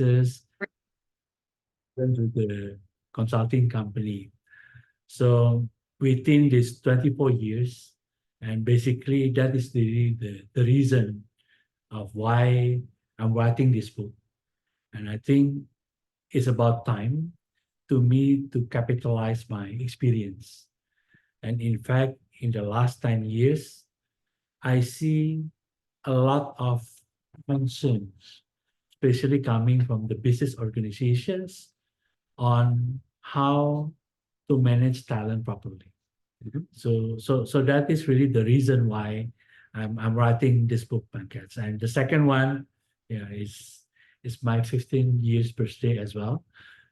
went to the consulting company. So within this 24 years, and basically that is the reason of why I'm writing this book. And I think it's about time to me to capitalize my experience. And in fact, in the last 10 years, I see a lot of concerns, especially coming from the business organizations on how to manage talent properly. So that is really the reason why I'm writing this book, Pankaj. And the second one, is my 15 years birthday as well.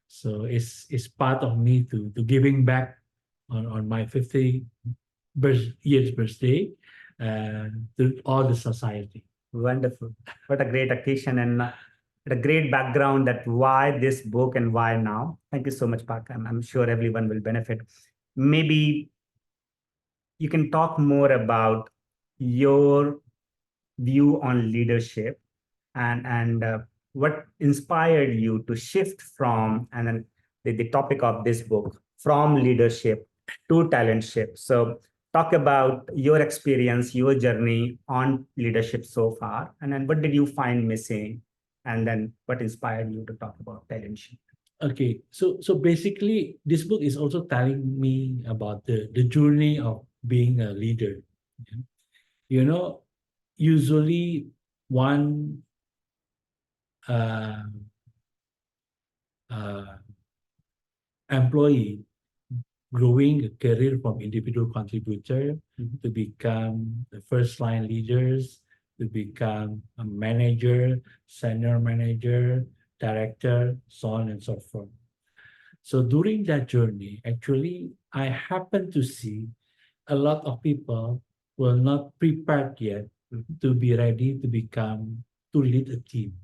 So it's part of me to giving back on my 50 years birthday to all the society. Wonderful. What a great occasion and a great background that why this book and why now. Thank you so much, Pak. I'm sure everyone will benefit. Maybe you can talk more about your view on leadership and what inspired you to shift from, and then the topic of this book, from leadership to talentship. So talk about your experience, your journey on leadership so far, and then what did you find missing, and then what inspired you to talk about talentship. Okay, so basically, this book is also telling me about the journey of being a leader. You know, usually one employee growing a career from individual contributor to become the first line leaders, to become a manager, senior manager, director, so on and so forth. So during that journey, actually, I happen to see a lot of people were not prepared yet to be ready to lead a team.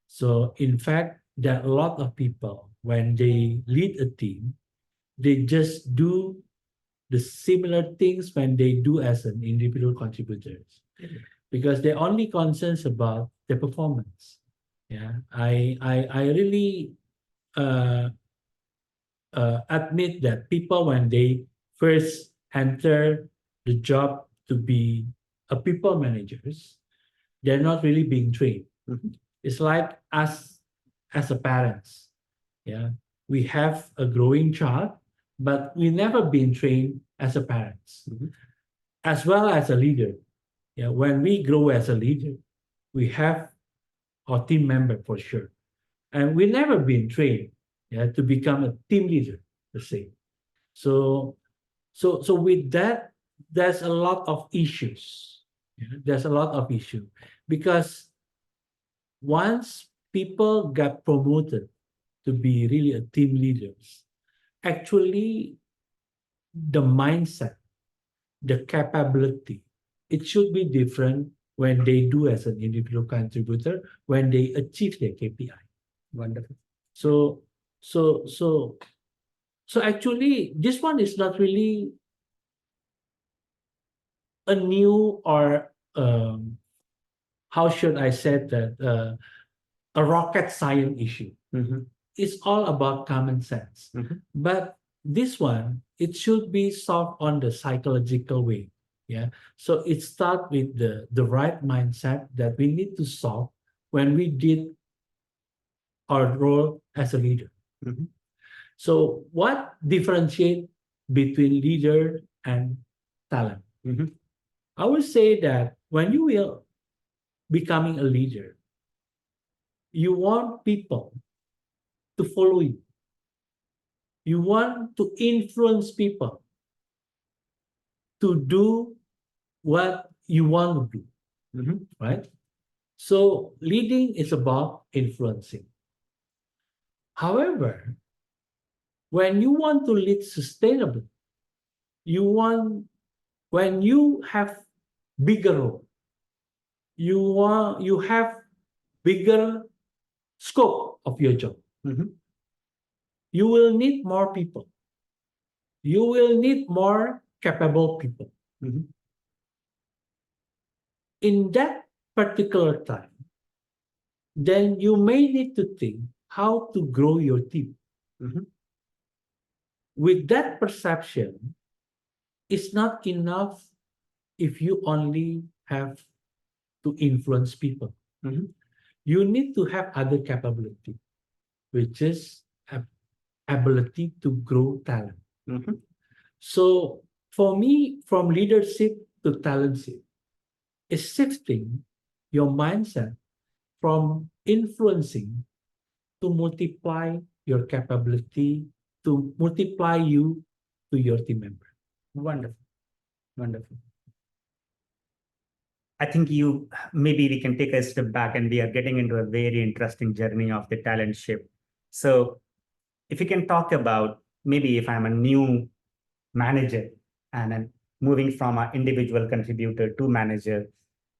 So in fact, there are a lot of people, when they lead a team, they just do the similar things when they do as an individual contributors, because they're only concerns about their performance. I really admit that people, when they first enter the job to be a people managers, they're not really being trained. It's like us as a parents. We have a growing child, but we never been trained as a parents, as well as a leader. When we grow as a leader, we have our team member for sure, and we never been trained to become a team leader per se. So with that, there's a lot of issues. There's a lot of issue, because once people got promoted to be really a team leaders, actually the mindset, the capability, it should be different when they do as an individual contributor, when they achieve their KPI. Wonderful. So actually, this one is not really a new, or how should I say that, a rocket science issue. It's all about common sense. But this one, it should be solved on the psychological way. So it starts with the right mindset that we need to solve when we did our role as a leader. So what differentiates between leader and talent? I would say that when you will becoming a leader, you want people to follow you. You want to influence people to do what you want to do, right? So leading is about influencing. However, when you want to lead sustainably, when you have bigger role, you have bigger scope of your job. You will need more people. You will need more capable people. In that particular time, then you may need to think how to grow your team. Mhm. With that perception, it's not enough if you only have to influence people. Mhm. You need to have other capability, which is ability to grow talent. Mhm. So for me, from leadership to talentship, is shifting your mindset from influencing to multiply your capability, to multiply you to your team member. Wonderful. Wonderful. I think maybe we can take a step back, and we are getting into a very interesting journey of the talentship. So if you can talk about, maybe if I'm a new manager and I'm moving from an individual contributor to manager,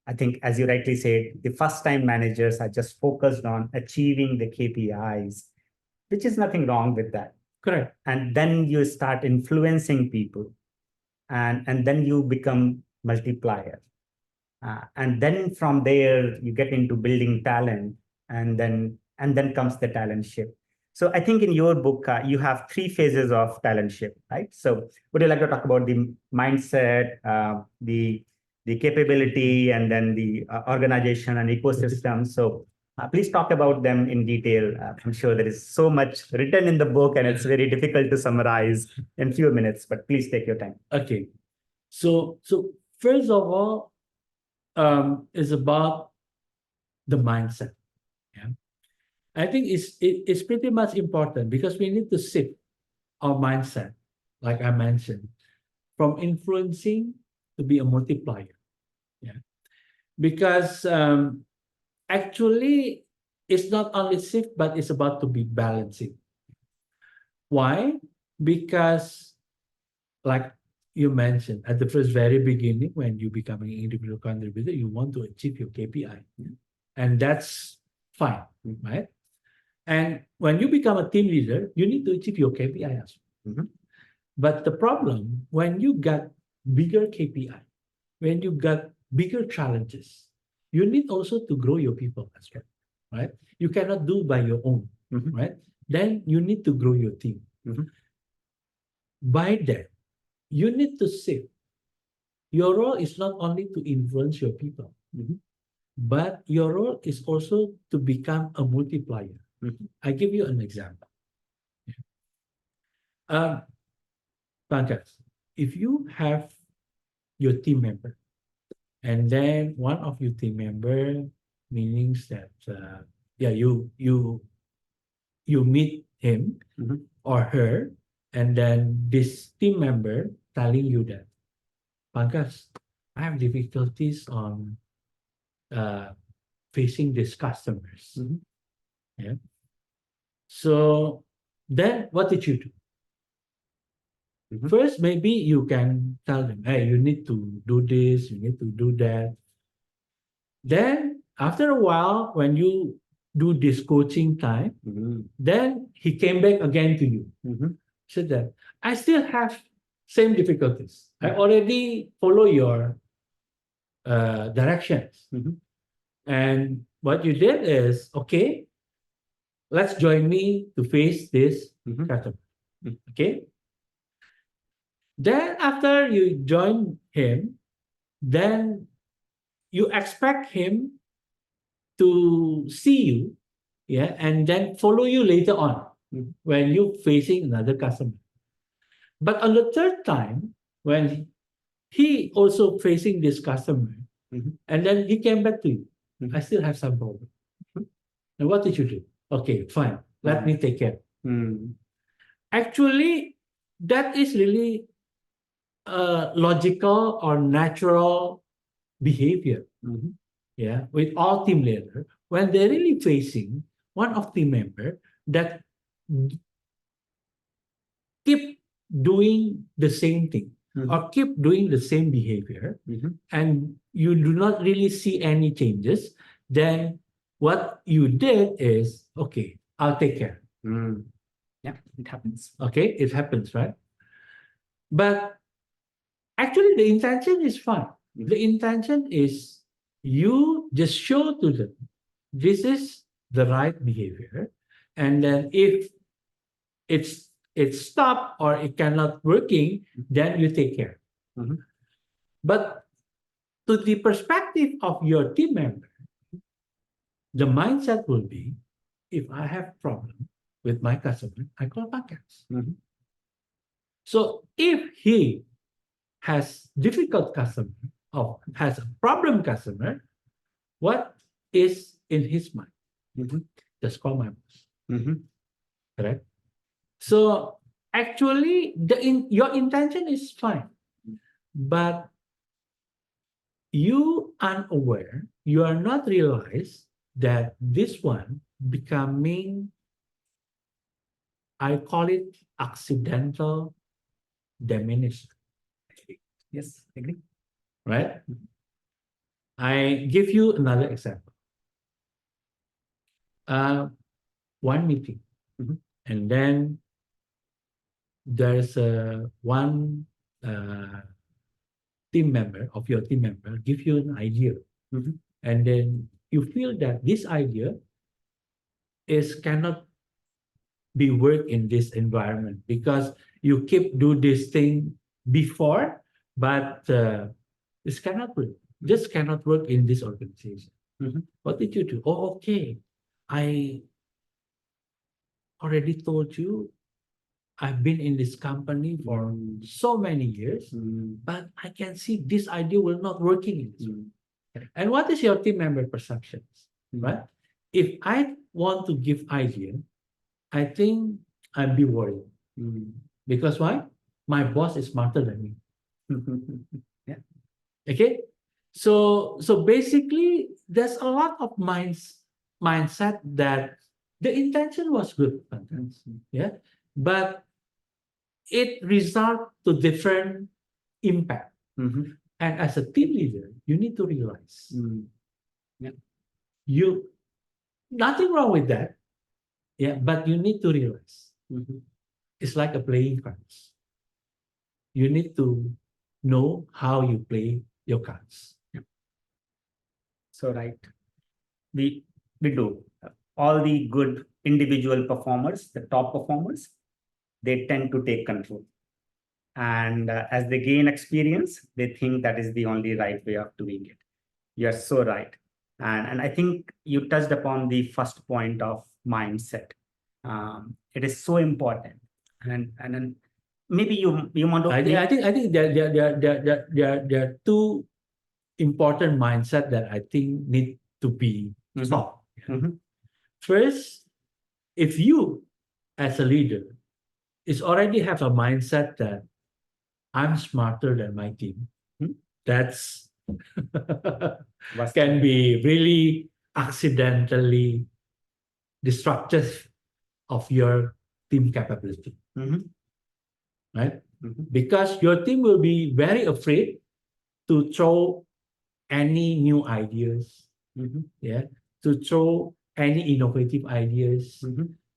I think, as you rightly said, the first time managers are just focused on achieving the KPIs, which is nothing wrong with that. Correct. And then you start influencing people, and then you become multiplier. And then from there, you get into building talent, and then comes the talentship. So I think in your book, you have 3 phases of talentship, right? So would you like to talk about the mindset, the capability, and then the organization and ecosystem? So please talk about them in detail. I'm sure there is so much written in the book, and it's very difficult to summarize in few minutes, but please take your time. Okay. So first of all, is about the mindset. Yeah. I think it's pretty much important because we need to shift our mindset, like I mentioned, from influencing to be a multiplier. Yeah. Because actually it's not only shift, but it's about to be balancing. Why? Because like you mentioned at the first very beginning, when you become an individual contributor, you want to achieve your KPI. And that's fine, right? And when you become a team leader, you need to achieve your KPI as well. Mhm. But the problem, when you got bigger KPI, when you got bigger challenges, you need also to grow your people as well, right? You cannot do by your own, Mhm. right? Then you need to grow your team. Mhm. By that, you need to shift. Your role is not only to influence your people, Mhm. but your role is also to become a multiplier. Mhm. I give you an example. Pankaj, if you have your team member, and then one of your team member meanings that yeah, you meet him Mhm. or her, and then this team member telling you that, Pankaj, I have difficulties on facing these customers. Mhm. Yeah. So then what did you do? Mhm. First, maybe you can tell them, hey, you need to do this, you need to do that. Then after a while, when you do this coaching time, Mhm. then he came back again to you. Mhm. Said that I still have same difficulties. I already follow your directions. Mhm. And what you did is, okay, let's join me to face this Mhm. customer. Mhm. Okay. Then after you join him, then you expect him to see you, yeah, and then follow you later on Mhm. when you facing another customer. But on the third time, when he also facing this customer, Mhm. and then he came back to you, Mhm. I still have some problem. Mhm. And what did you do? Okay, fine, let me take care. Mhm. Actually, that is really logical or natural behavior. Mhm. Yeah, with all team leader, when they're really facing one of team member that keep doing the same thing Mhm. or keep doing the same behavior, Mhm. and you do not really see any changes, then what you did is, okay, I'll take care. Mhm. Yeah, it happens. Okay, it happens, right? But actually, the intention is fine. The intention is you just show to them, this is the right behavior, and then if it's stopped or it cannot working, then you take care. Mhm. But to the perspective of your team member, the mindset will be, if I have problem with my customer, I call Packers. Mhm. So if he has difficult customer or has a problem customer, what is in his mind? Mhm. Just call my boss. Mhm. Correct? So actually, your intention is fine, but you unaware, you are not realize that this one becoming, I call it accidental diminution, Yes, agree. right? I give you another example. One meeting, Mhm. and then there's one team member of your team member give you an idea, Mhm. and then you feel that this idea is cannot be work in this environment because you keep do this thing before, but this cannot work. This cannot work in this organization. Mhm. What did you do? Oh, okay. I already told you I've been in this company for so many years, but I can see this idea will not working in this way. And what is your team member perceptions, right? If I want to give idea, I think I'd be worried. Because why? My boss is smarter than me. Yeah. Okay? So basically, there's a lot of mindset that the intention was good, yeah, but it result to different impact. Mhm. And as a team leader, you need to realize Yeah. you nothing wrong with that, yeah, but you need to realize Mhm. it's like a playing cards. You need to know how you play your cards. So right, we we do all the good individual performers, the top performers, they tend to take control, and as they gain experience, they think that is the only right way of doing it. You're so right, and I think you touched upon the first point of mindset. It is so important, and then maybe you want to I think there are two important mindset that I think need to be solved. Mhm. First, if you as a leader is already have a mindset that I'm smarter than my team, that's can be really accidentally destructive of your team capability, right? Because your team will be very afraid to throw any new ideas, yeah, to throw any innovative ideas,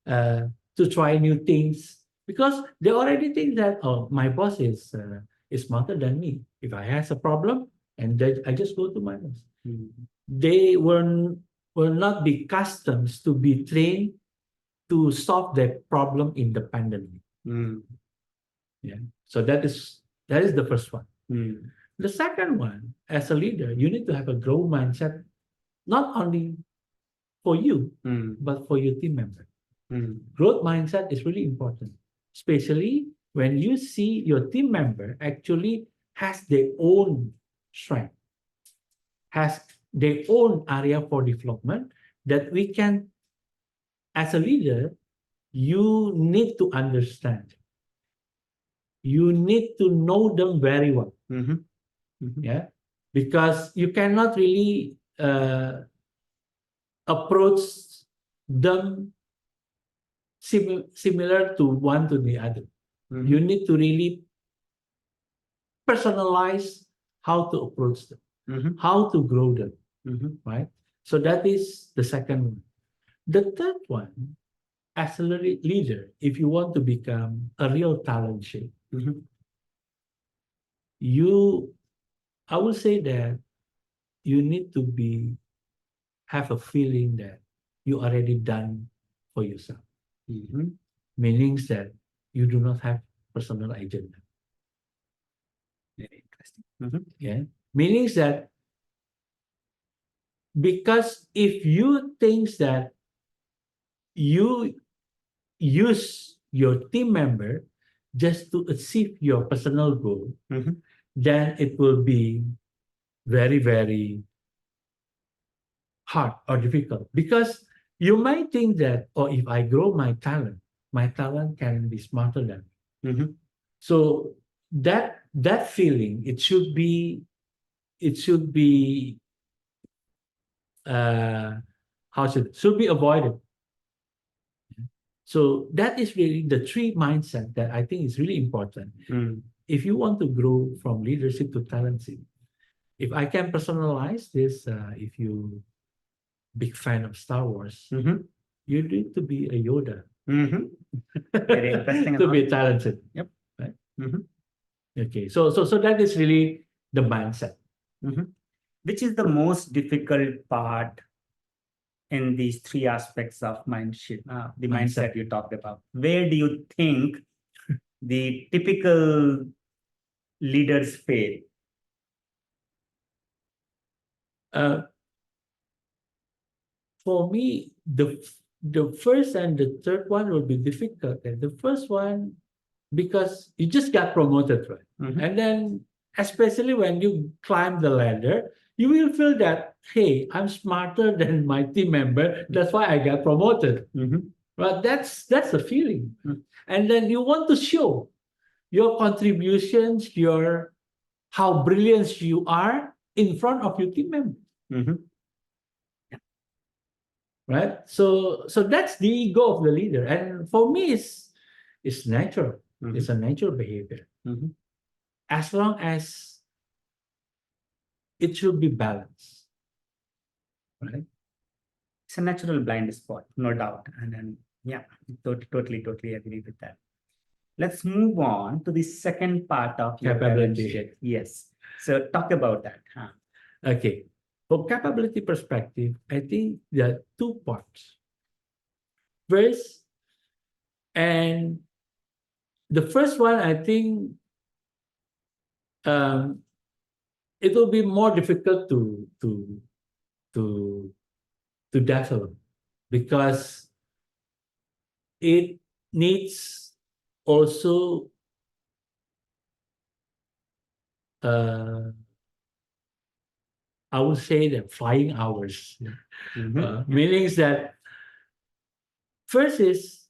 to try new things, because they already think that, oh, my boss is smarter than me. If I has a problem, and then I just go to my boss. They will not be accustomed to be trained to solve their problem independently. Yeah. So that is the first one. The second one, as a leader, you need to have a growth mindset, not only for you, but for your team member. Growth mindset is really important, especially when you see your team member actually has their own strength, has their own area for development that we can, as a leader, you need to understand. You need to know them very well. Yeah, because you cannot really approach them similar to one to the other. You need to really personalize how to approach them, how to grow them, right? So that is the second one. The third one, as a leader, if you want to become a real talentship, you, I would say that you need to have a feeling that you already done for yourself. Mhm. Meaning that you do not have personal agenda. Very interesting. Mhm. Yeah. Meaning that because if you think that you use your team member just to achieve your personal goal, Mhm. then it will be very, very hard or difficult because you might think that, oh, if I grow my talent can be smarter than me. Mhm. So that feeling, it should be uh should be avoided. So that is really the three mindset that I think is really important. Mm. If you want to grow from leadership to talentship, if I can personalize this, if you big fan of Star Wars, Mhm. you need to be a Yoda Mhm. Very interesting to and be talented. Yep. Right? Mhm. Okay. So that is really the mindset. Mhm. Which is the most difficult part in these three aspects of the mindset you talked about? Where do you think the typical leaders fail? Uh, for me, the first and the third one will be difficult. And the first one, because you just got promoted, right? Mhm. And then, especially when you climb the ladder, you will feel that, hey, I'm smarter than my team member. That's why I got promoted. Mhm. Right? That's the feeling. Mm. And then you want to show your contributions, your how brilliant you are in front of your team members. Mhm. Right? So that's the ego of the leader. And for me, it's natural. Mhm. It's a natural behavior. Mhm. As long as it should be balanced. Right? It's a natural blind spot, no doubt. And then, yeah, totally agree with that. Let's move on to the second part of your Capability. talentship. Yes. So talk about that. Huh? Okay. From capability perspective, I think there are two parts. First, and the first one, I think um, it will be more difficult to to develop because it needs also uh, I would say that flying hours. Mhm. Meaning that first is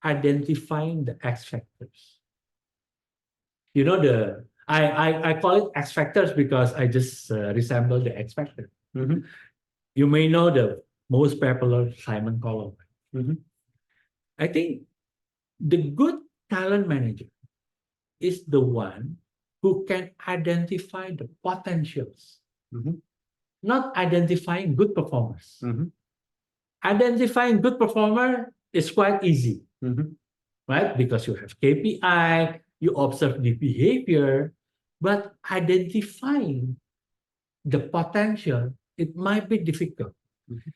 identifying the X factors. You know I call it X factors because I just resemble the X factor. Mhm. You may know the most popular Simon column. Mhm. I think the good talent manager is the one who can identify the potentials, Mhm. not identifying good performers. Mhm. Identifying good performer is quite easy, Mhm. right? Because you have KPI, you observe the behavior, but identifying the potential, it might be difficult. Mhm.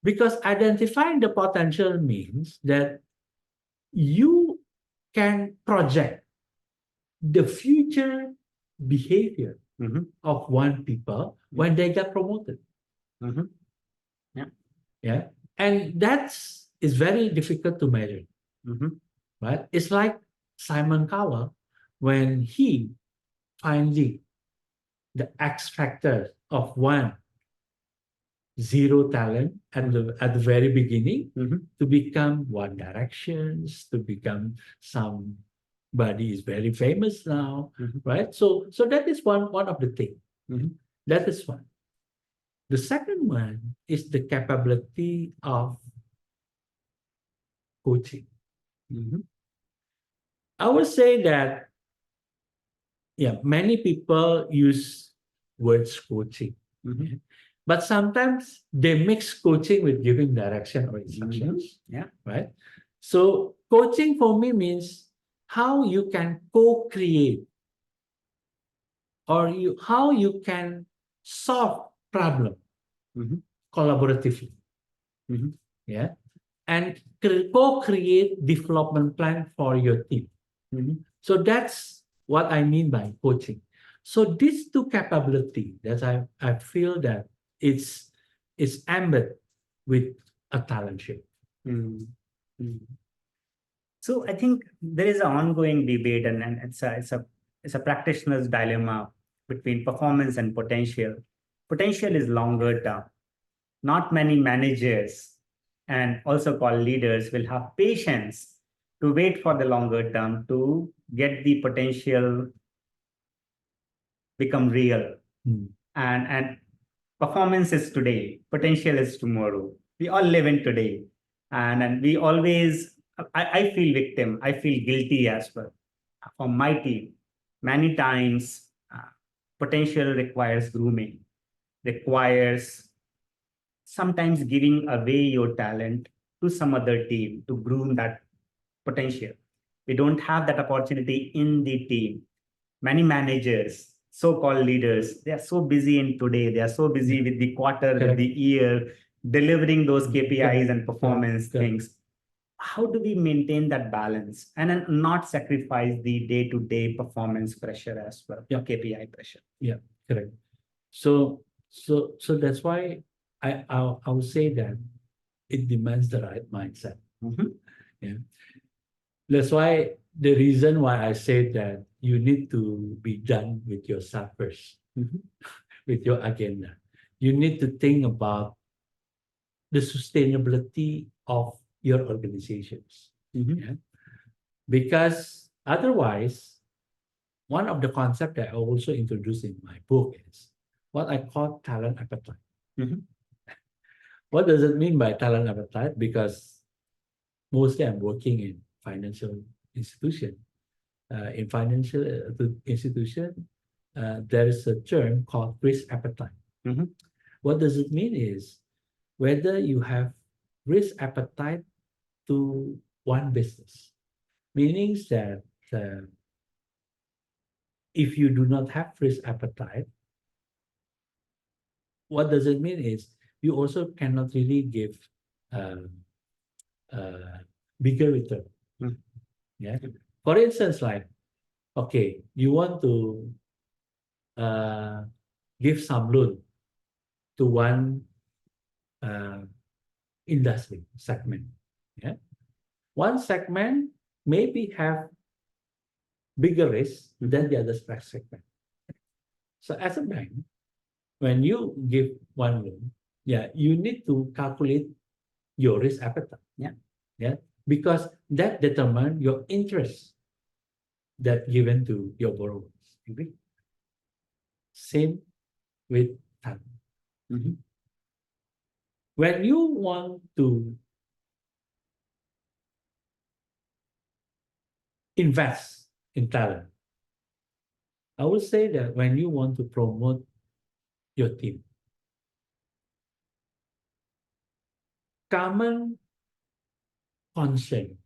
Because identifying the potential means that you can project the future behavior Mhm. of one people when they get promoted. Mhm. Yeah. Yeah. And that's is very difficult to measure. Mhm. Right? It's like Simon Cowell when he finding the X factor of one zero talent at the very beginning Mhm. to become One Directions, to become somebody is very famous now, Mhm. right? So that is one of the things. Mhm. That is one. The second one is the capability of coaching. Mhm. I would say that yeah, many people use words coaching. Mhm. But sometimes they mix coaching with giving direction or Mhm. instructions, Yeah. right? So coaching for me means how you can co-create or how you can solve problem Mhm. collaboratively. Mhm. yeah, and co-create development plan for your team. So that's what I mean by coaching. So these two capability that I feel that it's embedded with a talentship. Mm. Mm. So I think there is an ongoing debate, and it's a practitioner's dilemma between performance and potential. Potential is longer term. Not many managers and also called leaders will have patience to wait for the longer term to get the potential become real. Mm. And performance is today, potential is tomorrow. We all live in today. And we always, I feel victim, I feel guilty as well. For my team, many times potential requires grooming, requires sometimes giving away your talent to some other team to groom that potential. We don't have that opportunity in the team. Many managers, so-called leaders, they are so busy in today. They are so busy with the quarter, with the year, delivering those KPIs and performance things. How do we maintain that balance and then not sacrifice the day-to-day performance pressure as well, KPI pressure? Yeah, correct. So that's why I would say that it demands the right mindset. Yeah. That's why the reason why I say that you need to be done with yourself first, with your agenda. You need to think about the sustainability of your organizations. Yeah? Because otherwise, one of the concepts that I also introduced in my book is what I call talent appetite. What does it mean by talent appetite? Because mostly I'm working in financial institution. In financial institution, there is a term called risk appetite. What does it mean is whether you have risk appetite to one business, meaning that if you do not have risk appetite, what does it mean is you also cannot really give bigger return. Yeah. For instance, like, okay, you want to give some loan to one industry segment. Yeah. One segment maybe have bigger risk than the other segment. So as a bank, when you give one loan, you need to calculate your risk appetite. Yeah. Because that determines your interest that given to your borrowers. Agree? Same with talent. When you want to invest in talent, I would say that when you want to promote your team, common concern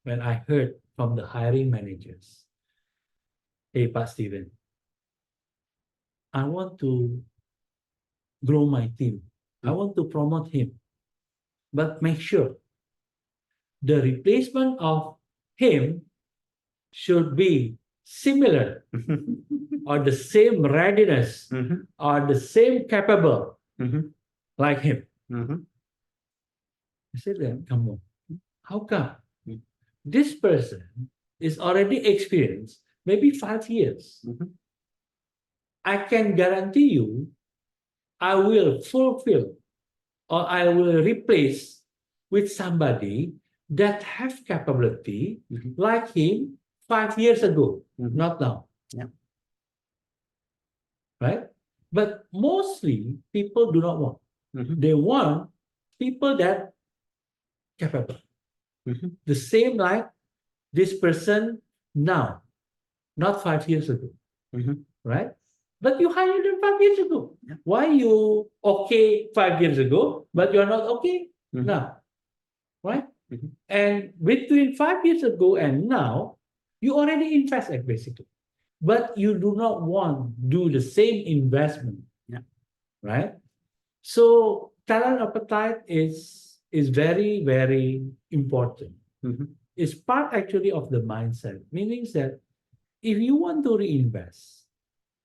when I heard from the hiring managers, hey, Pak Steven, I want to grow my team. I want to promote him. But make sure the replacement of him should be similar or the same readiness or the same capable like him. I said, come on, how come? This person is already experienced, maybe 5 years. I can guarantee you, I will fulfill or I will replace with somebody that have capability like him 5 years ago, not now. Right? But mostly people do not want. They want people that capable. The same like this person now, not 5 years ago. Right? But you hired them 5 years ago. Why you okay 5 years ago, but you're not okay now? Right? And between 5 years ago and now, you already invested basically. But you do not want to do the same investment. Right? So talent appetite is is very, very important. Mhm. It's part actually of the mindset, meaning that if you want to reinvest,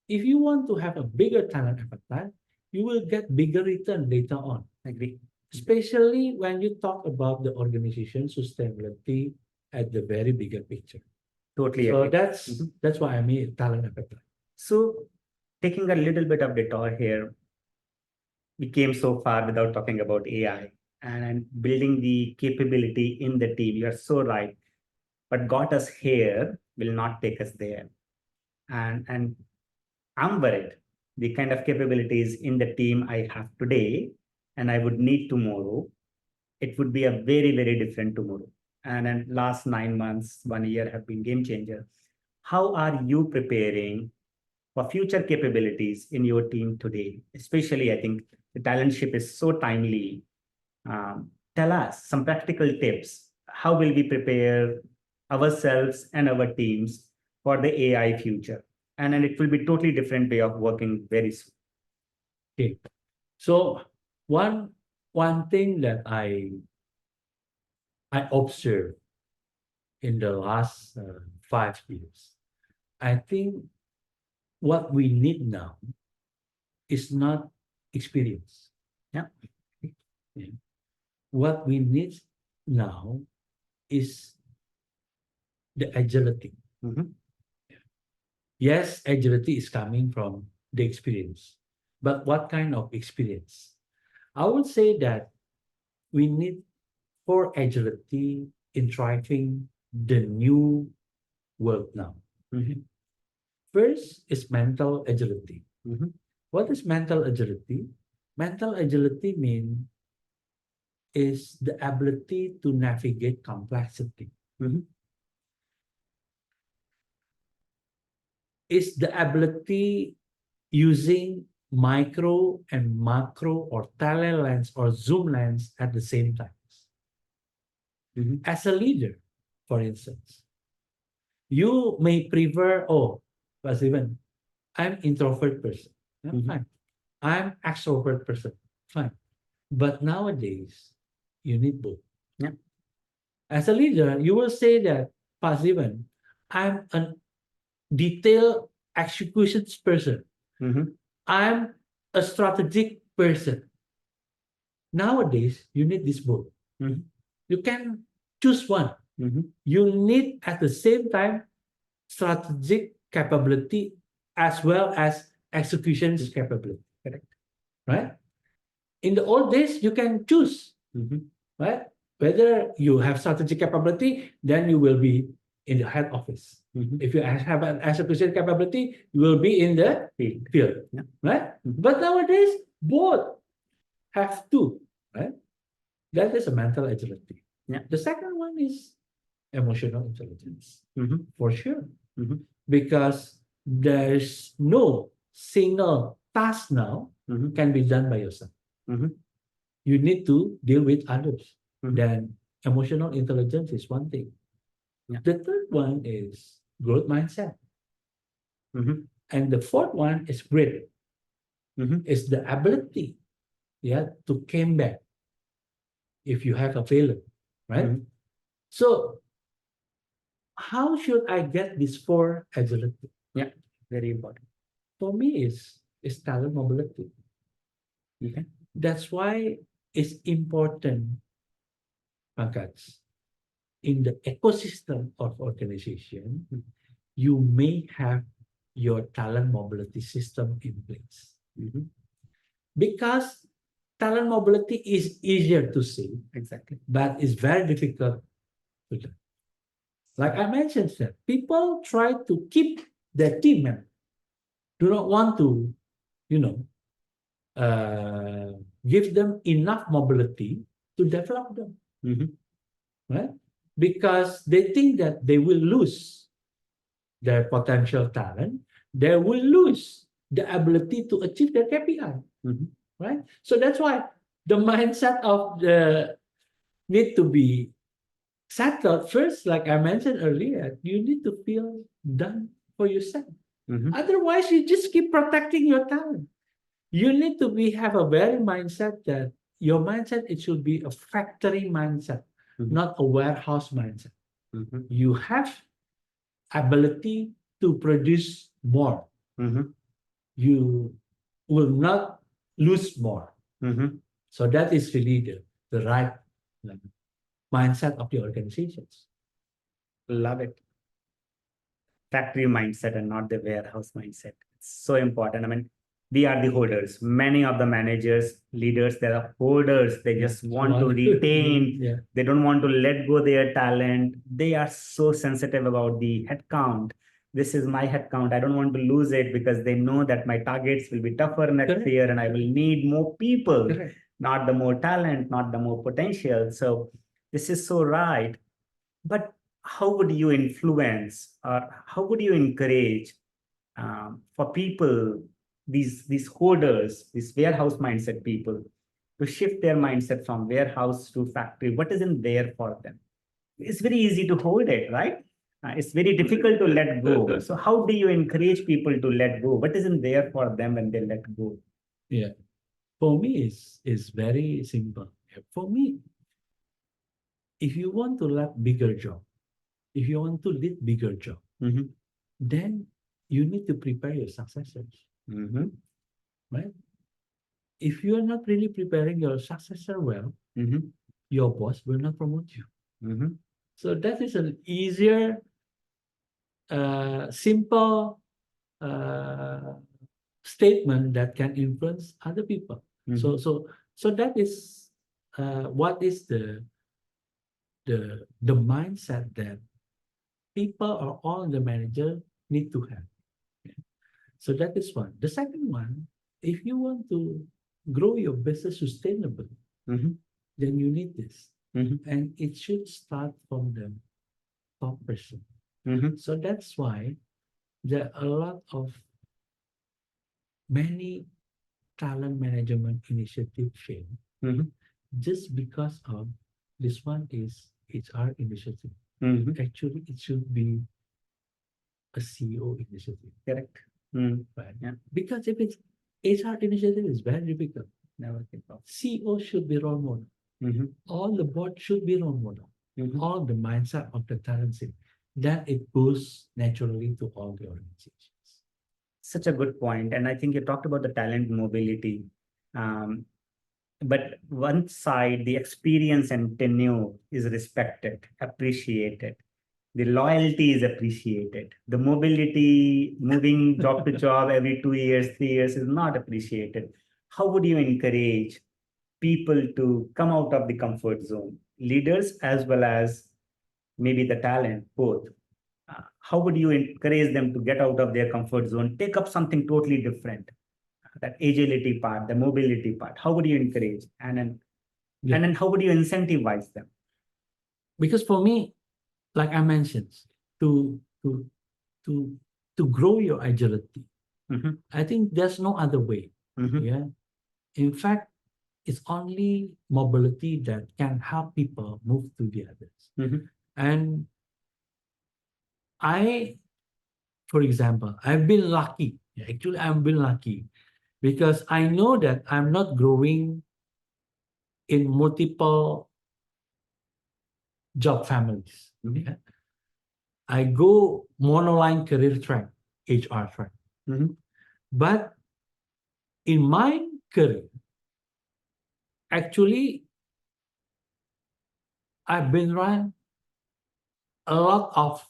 if you want to have a bigger talent appetite, you will get bigger return later on. Agree. Especially when you talk about the organization sustainability at the very bigger picture. Totally So agree. that's what I mean talent appetite. So taking a little bit of detour here, we came so far without talking about AI and building the capability in the team. You're so right. What got us here will not take us there. And I'm worried the kind of capabilities in the team I have today and I would need tomorrow, it would be a very, very different tomorrow. And then last 9 months, 1 year have been game changer. How are you preparing for future capabilities in your team today? Especially, I think the talentship is so timely. Tell us some practical tips. How will we prepare ourselves and our teams for the AI future? And then it will be totally different way of working very soon. Okay. So one thing that I observed in the last 5 years, I think what we need now is not experience. Yeah. Yeah. What we need now is the agility. Mhm. Yes, agility is coming from the experience, but what kind of experience? I would say that we need for agility in driving the new world now. Mhm. First is mental agility. Mhm. What is mental agility? Mental agility means is the ability to navigate complexity. Mhm. Is the ability using micro and macro or tele lens or zoom lens at the same time. Mhm. As a leader, for instance, you may prefer, oh, Pak Steven, I'm introvert person. Yeah, Mhm. fine. I'm extrovert person. Fine. But nowadays, you need both. Yeah. As a leader, you will say that, Pak Steven, I'm a detailed executions person. Mhm. I'm a strategic person. Nowadays, you need this both. Mhm. You can choose one. Mhm. You need at the same time strategic capability as well as executions capability. Correct. Right? In the old days, you can choose, Mhm. right? Whether you have strategic capability, then you will be in the head office. Mhm. If you have an execution capability, you will be in the field, Yeah. right? Mhm. But nowadays, both have to, right? That is a mental agility. Yeah. The second one is emotional intelligence, Mhm. for sure, Mhm. because there's no single task now Mhm. can be done by yourself. Mhm. You need to deal with others. Mhm. Then emotional intelligence is one thing. Yeah. The third one is growth mindset. Mhm. And the fourth one is grit. Mhm. It's the ability, yeah, to come back if you have a failure, right? Mhm. So how should I get this four agility? Yeah. Very important. For me, is talent mobility. Okay. That's why it's important, Pankaj, in the ecosystem of organization, you may have your talent mobility system in place. Mhm. Because talent mobility is easier to say, Exactly. but it's very difficult to do. Like I mentioned, sir, people try to keep their team member, do not want to, you know, give them enough mobility to develop them, Mhm. right? Because they think that they will lose their potential talent, they will lose the ability to achieve their KPI, Mhm. right? So that's why the mindset of the need to be settled first, like I mentioned earlier, you need to feel done for yourself. Mhm. Otherwise, you just keep protecting your talent. You need to have a very mindset that your mindset, it should be a factory mindset, Mhm. not a warehouse mindset. Mhm. You have ability to produce more. Mhm. You will not lose more. Mhm. So that is really the right mindset of the organizations. Love it. Factory mindset and not the warehouse mindset. It's so important. I mean, we are the holders. Many of the managers, leaders, they are holders. They just want to retain. Yeah. They don't want to let go their talent. They are so sensitive about the headcount. This is my headcount. I don't want to lose it because they know that my targets will be tougher next Correct. year and I will need more people, Correct. not the more talent, not the more potential. So this is so right. But how would you influence or how would you encourage for people, these holders, these warehouse mindset people, to shift their mindset from warehouse to factory? What isn't there for them? It's very easy to hold it, right? It's very difficult to let go. So how do you encourage people to let go? What isn't there for them when they let go? Yeah. For me, it's very simple. For me, if you want to let bigger job, if you want to lead bigger job, Mhm. then you need to prepare your successors, Mhm. right? If you are not really preparing your successor well, Mhm. your boss will not promote you. Mhm. So that is an easier, simple statement that can influence other people. So Mhm. so that is what is the mindset that people or all the manager need to have. So that is one. The second one, if you want to grow your business sustainably, Mhm. then you need this. Mhm. And it should start from the top person. Mhm. So that's why there are a lot of many talent management initiative fail Mhm. just because of this one is HR initiative. Mhm. Actually, it should be a CEO initiative, Correct. Mm. right? Yeah. Because if it's HR initiative is very difficult. Never think of. CEO should be role model. Mhm. All the board should be role model. Mhm. All the mindset of the talentship. Then it goes naturally to all the organizations. Such a good point. And I think you talked about the talent mobility. Um, but one side, the experience and tenure is respected, appreciated. The loyalty is appreciated. The mobility, moving job to job every 2 years, 3 years is not appreciated. How would you encourage people to come out of the comfort zone, leaders as well as maybe the talent, both? How would you encourage them to get out of their comfort zone, take up something totally different? That agility part, the mobility part. How would you encourage? Yeah. And then how would you incentivize them? Because for me, like I mentioned, to to to to grow your agility, Mhm. I think there's no other way. Mhm. Yeah. In fact, it's only mobility that can help people move to the others. Mhm. And I, for example, I've been lucky. Actually, I've been lucky because I know that I'm not growing in multiple job families. Mhm. Yeah. I go monoline career track, HR track. Mhm. But in my career, actually, I've been run a lot of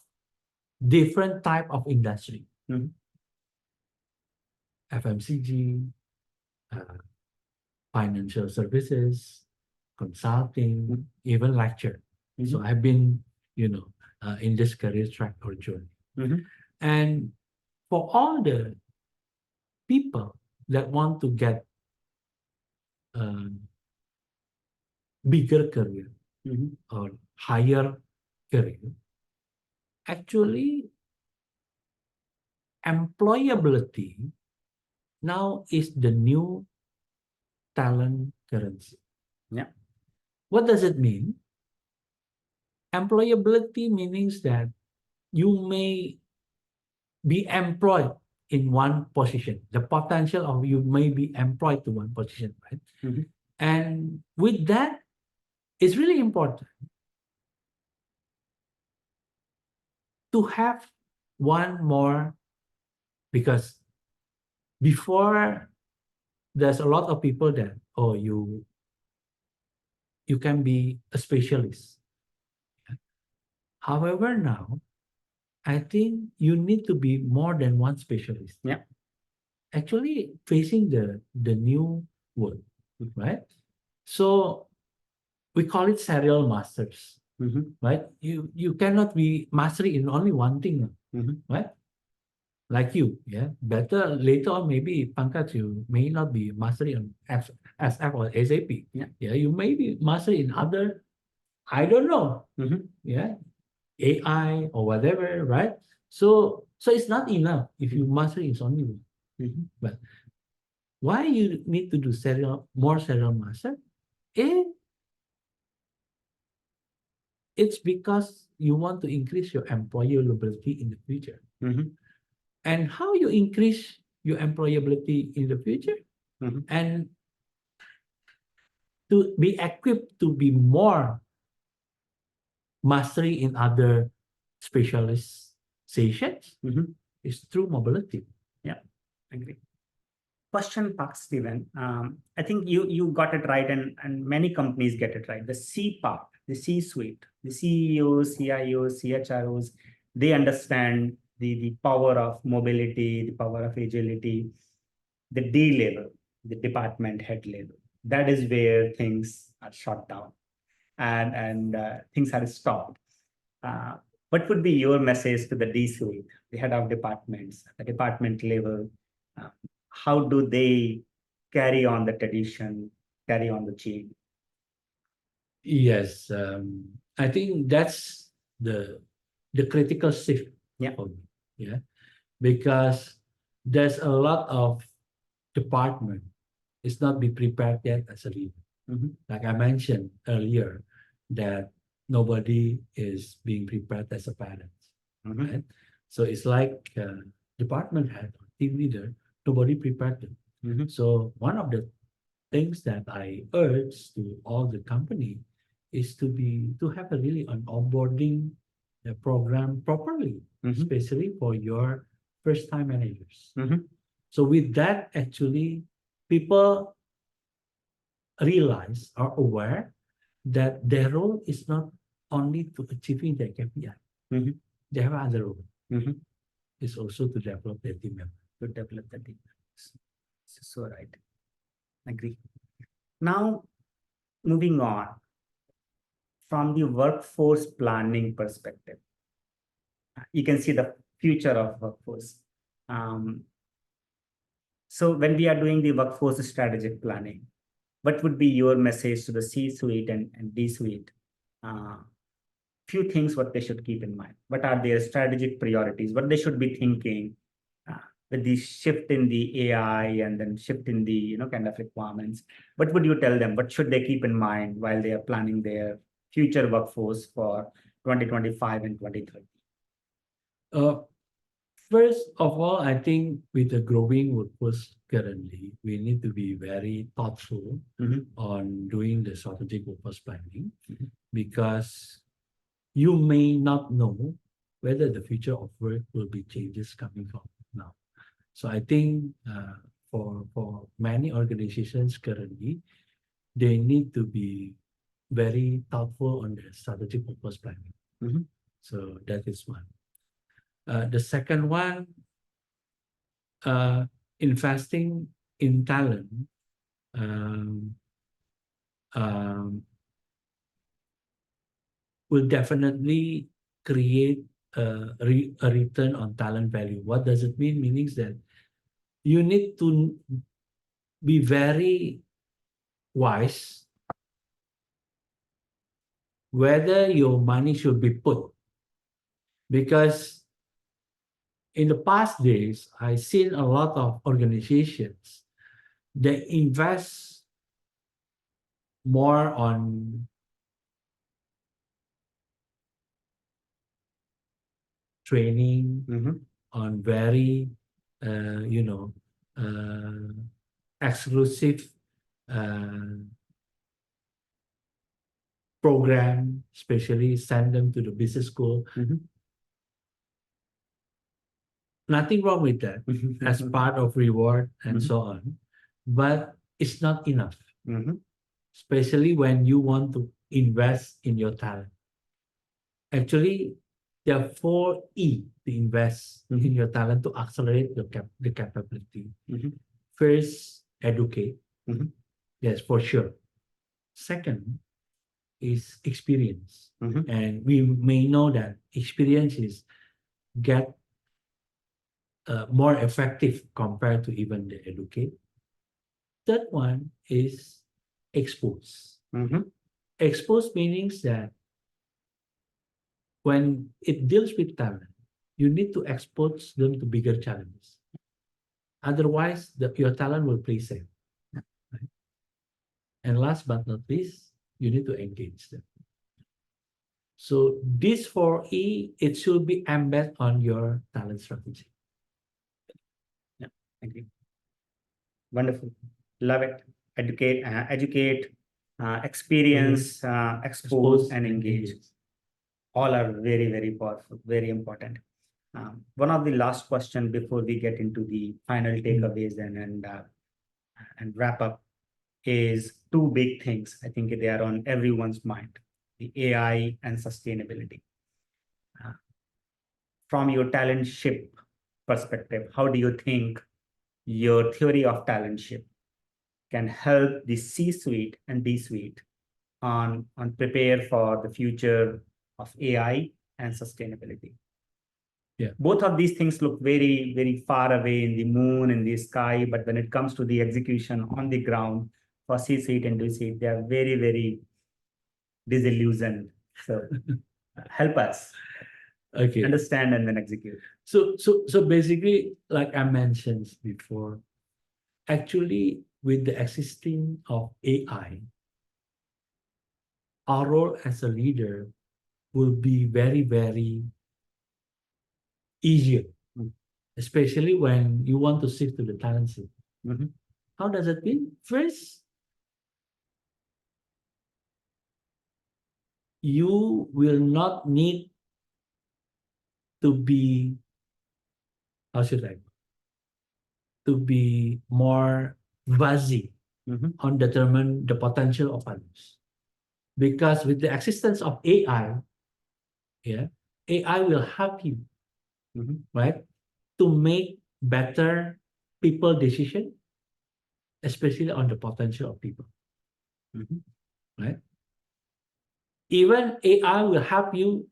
different type of industry, Mhm. FMCG, uh, financial services, consulting, even lecture. So Mhm. I've been, in this career track or journey. Mhm. And for all the people that want to get a bigger career Mhm. or higher career, actually employability now is the new talent currency. Yeah. What does it mean? Employability means that you may be employed in one position. The potential of you may be employed to one position, right? Mhm. And with that, it's really important to have one more, because before there's a lot of people that, oh, you can be a specialist. However, now I think you need to be more than one specialist. Yeah. Actually facing the new world, right? So we call it serial masters, right? You cannot be mastery in only one thing, right? Like you, yeah. Better later on, maybe Pankaj, you may not be mastery on SF or SAP. Yeah, you may be mastery in other, I don't know, yeah, AI or whatever, right? So it's not enough if you master is only one. But why you need to do more serial master? It's because you want to increase your employability in the future. And how you increase your employability in the future? And to be equipped to be more mastery in other specializations is through mobility. Yeah, agree. Question, Pak Steven. I think you got it right, and many companies get it right. The C part, the C-suite, the CEOs, CIOs, CHROs, they understand the power of mobility, the power of agility. The D level, the department head level, that is where things are shut down and things are stopped. What would be your message to the D-suite, the head of departments, the department level? How do they carry on the tradition, carry on the chain? Yes, I think that's the critical shift for me. Yeah, because there's a lot of department is not be prepared yet as a leader. Like I mentioned earlier, that nobody is being prepared as a parent, right? So it's like department head or team leader, nobody prepared them. So one of the things that I urge to all the company is to have a really an onboarding program properly, especially for your first time managers. So with that, actually, people realize or aware that their role is not only to achieving their KPI. They have other role. It's also to develop their team members. To develop the team. So right. Agree. Now, moving on from the workforce planning perspective, you can see the future of workforce. So when we are doing the workforce strategic planning, what would be your message to the C-suite and D-suite? Few things what they should keep in mind. What are their strategic priorities? What they should be thinking with the shift in the AI and then shift in the kind of requirements? What would you tell them? What should they keep in mind while they are planning their future workforce for 2025 and 2030? First of all, I think with the growing workforce currently, we need to be very thoughtful on doing the strategic workforce planning, because you may not know whether the future of work will be changes coming from now. So I think for many organizations currently, they need to be very thoughtful on their strategic workforce planning. So that is one. The second one, investing in talent will definitely create a return on talent value. What does it mean? Meaning that you need to be very wise whether your money should be put. Because in the past days, I've seen a lot of organizations that invest more on training, on very, exclusive program, especially send them to the business school. Mhm. Nothing wrong with that as part of reward and Mhm. so on, but it's not enough, Mhm. especially when you want to invest in your talent. Actually, there are 4 E to invest in your talent to accelerate the capability. Mhm. First, educate. Mhm. Yes, for sure. Second is experience. Mhm. And we may know that experiences get more effective compared to even the educate. Third one is expose. Mhm. Expose meanings that when it deals with talent, you need to expose them to bigger challenges. Otherwise, your talent will play safe. Right? And last but not least, you need to engage them. So this 4E, it should be embedded on your talent strategy. Yeah, thank you. Wonderful. Love it. Educate, experience, expose, and engage. All are very, very powerful, very important. One of the last question before we get into the final takeaways and wrap up is 2 big things. I think they are on everyone's mind: the AI and sustainability. From your talentship perspective, how do you think your theory of talentship can help the C-suite and D-suite on prepare for the future of AI and sustainability? Yeah. Both of these things look very, very far away in the moon and the sky, but when it comes to the execution on the ground for C-suite and D-suite, they are very, very disillusioned. So help us Okay. understand and then execute. So basically, like I mentioned before, actually with the existing of AI, our role as a leader will be very, very easier, especially when you want to shift to the talentship. Mhm. How does it mean? First, you will not need to be, how should I, to be more fuzzy Mhm. on determine the potential of others. Because with the existence of AI, yeah, AI will help you, Mhm. right, to make better people decision, especially on the potential of people, Mhm. right? Even AI will help you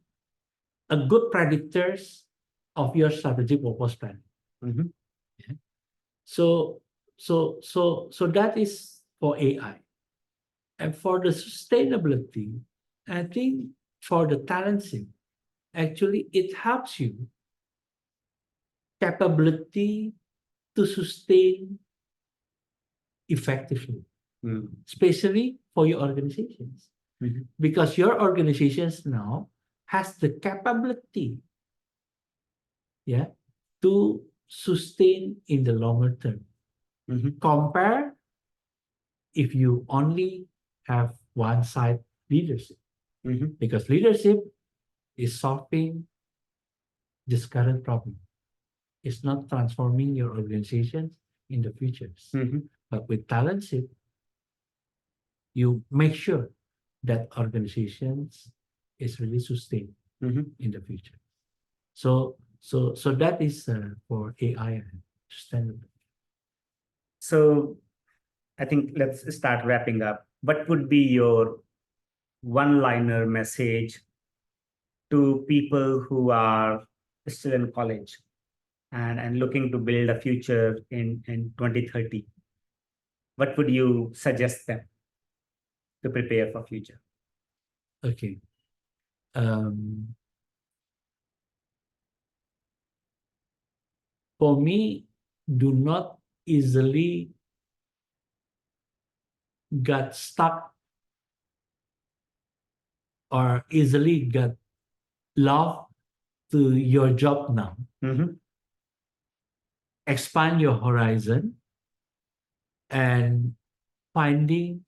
a good predictors of your strategic purpose plan. Mhm. So that is for AI. And for the sustainability, I think for the talentship, actually it helps you capability to sustain effectively, Mhm. especially for your organizations. Mhm. Because your organizations now has the capability, yeah, to sustain in the longer term. Mhm. Compare if you only have one side leadership, Mhm. because leadership is solving this current problem. It's not transforming your organizations in the futures. Mhm. But with talentship, you make sure that organizations is really sustained Mhm. in the future. So that is for AI and sustainability. So I think let's start wrapping up. What would be your one-liner message to people who are still in college and looking to build a future in 2030? What would you suggest them to prepare for future? Okay. For me, do not easily get stuck or easily get lost to your job now. Mhm. Expand your horizon and finding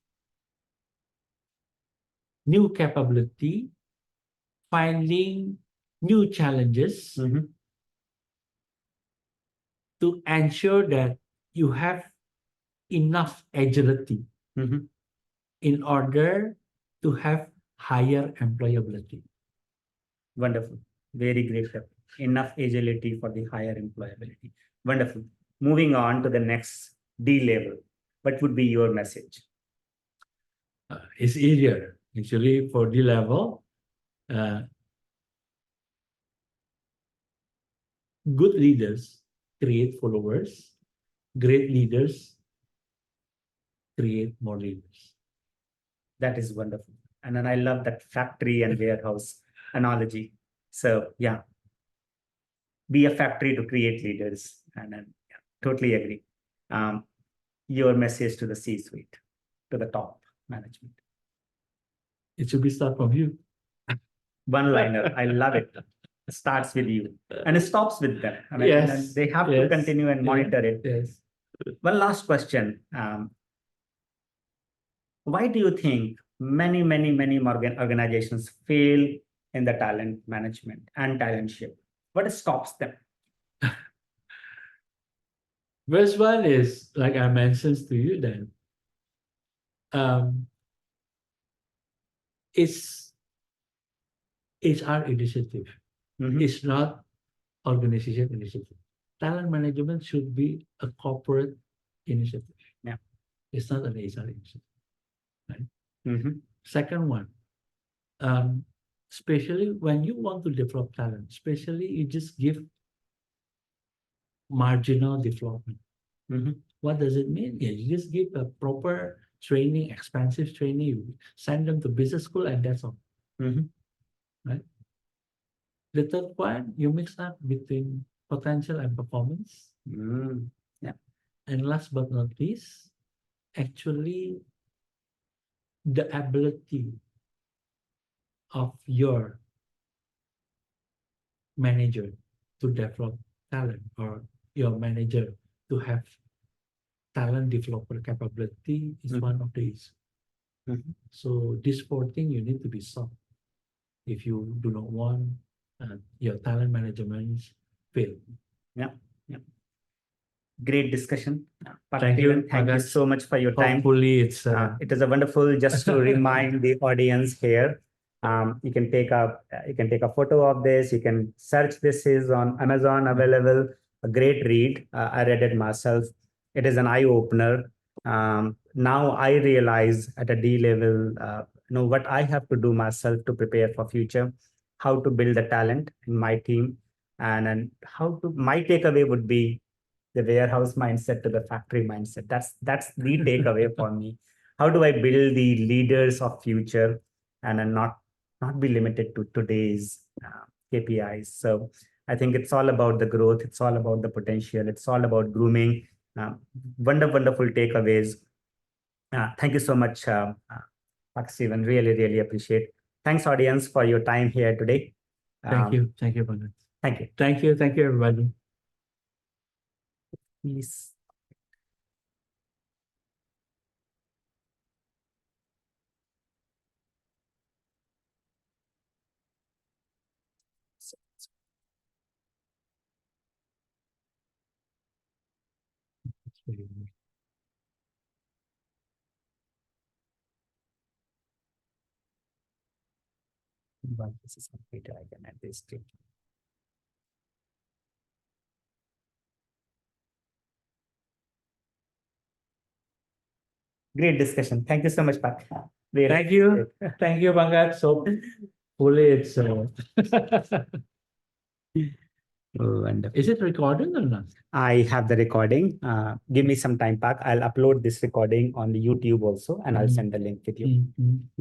new capability, finding new challenges to ensure that you have enough agility in order to have higher employability. Wonderful. Very great. Enough agility for the higher employability. Wonderful. Moving on to the next D level. What would be your message? It's easier actually for D level. Good leaders create followers. Great leaders create more leaders. That is wonderful. And then I love that factory and warehouse analogy. So yeah, be a factory to create leaders. And then totally agree. Your message to the C-suite, to the top management. It should be start from you. One liner. I love it. It starts with you and it stops with them. I mean, Yes, and they have to yes, continue and monitor it. Yes. One last question. Why do you think many organizations fail in the talent management and talentship? What stops them? First one is, like I mentioned to you then, it's HR initiative. It's not organization initiative. Talent management should be a corporate initiative. Yeah. It's not an HR initiative. Right? Second one, especially when you want to develop talent, especially you just give marginal development. What does it mean? Yeah, you just give a proper training, expensive training, you send them to business school, and that's all. Right? The third one, you mix up between potential and performance. Yeah. And last but not least, actually, the ability of your manager to develop talent, or your manager to have talent developer capability is one of these. So this four things you need to be solved if you do not want your talent management fail. Yeah. Great discussion. Pak Thank Steven, you. thank you so much for your time. Hopefully it's It is a wonderful, just to remind the audience here. You can take a photo of this. You can search this is on Amazon available. A great read. I read it myself. It is an eye opener. Now I realize at a D level, what I have to do myself to prepare for future, how to build the talent in my team, and my takeaway would be the warehouse mindset to the factory mindset. That's the takeaway for me. How do I build the leaders of future and then not be limited to today's KPIs? So I think it's all about the growth. It's all about the potential. It's all about grooming. Wonderful takeaways. Thank you so much, Pak Steven. Really appreciate. Thanks, audience, for your time here today. Thank you. Thank you, Bhagat. Thank you. Thank you. Thank you, everybody. Please. Once this is completed, I can add this too. Great discussion. Thank you so much, Pak. Really Thank you. appreciate it. Thank you, Bhagat. So hopefully it's Wonderful. is it recording or not? I have the recording. Give me some time, Pak. I'll upload this recording on the YouTube also, and I'll send the link with you.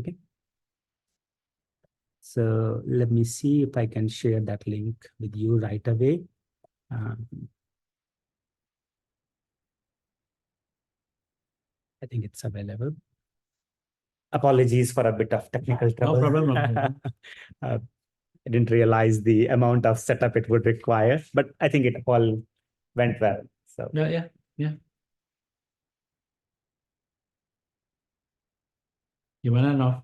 Okay. So let me see if I can share that link with you right away. I think it's available. Apologies for a bit of technical trouble. No problem. No problem. I didn't realize the amount of setup it would require, but I think it all went well. So Yeah. Gimana, Nov?